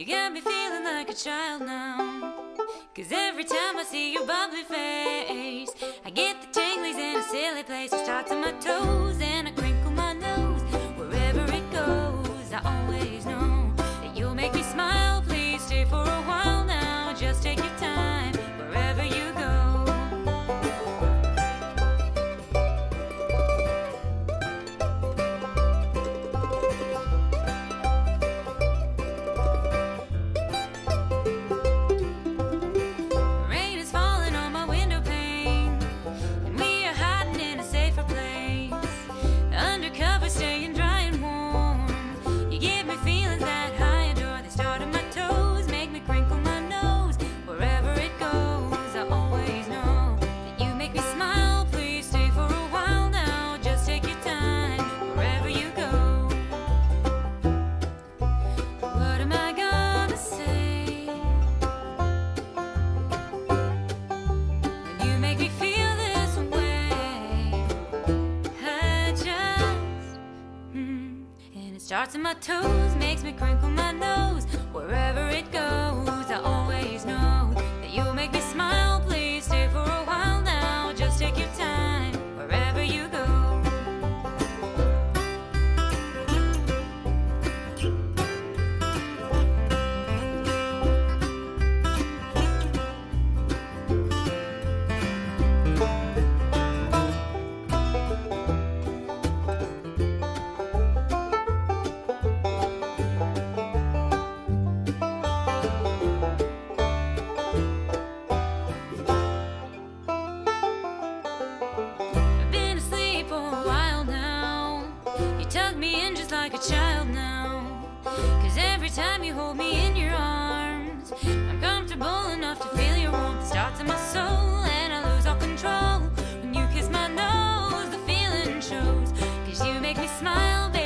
got me feeling like a child now. 'Cause every time I see your bubbly face, I get the tinglies in a silly place. It starts on my toes and I crinkle my nose. Wherever it goes, I always know that you'll make me smile. Please stay for a while now. Just take your time wherever you go. Starts on my toes, makes me crinkle my nose. Wherever it goes, I always know that you'll make me smile. Please stay for a while now. Just take your time wherever you go. Like a child now, 'cause every time you hold me in your arms, I'm comfortable enough to feel your warmth. It starts in my soul and I lose all control. When you kiss my nose, the feeling shows, 'cause you make me smile, baby.